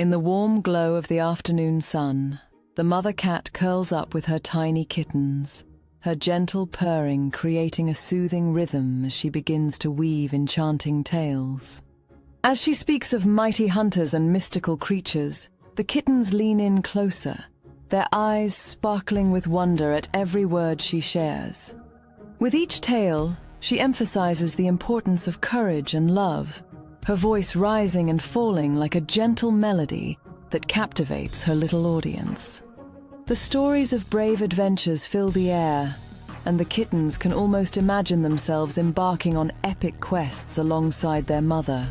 In the warm glow of the afternoon sun, the mother cat curls up with her tiny kittens, her gentle purring creating a soothing rhythm as she begins to weave enchanting tales. As she speaks of mighty hunters and mystical creatures, the kittens lean in closer, their eyes sparkling with wonder at every word she shares. With each tale, she emphasizes the importance of courage and love, her voice rising and falling like a gentle melody that captivates her little audience. The stories of brave adventures fill the air, and the kittens can almost imagine themselves embarking on epic quests alongside their mother.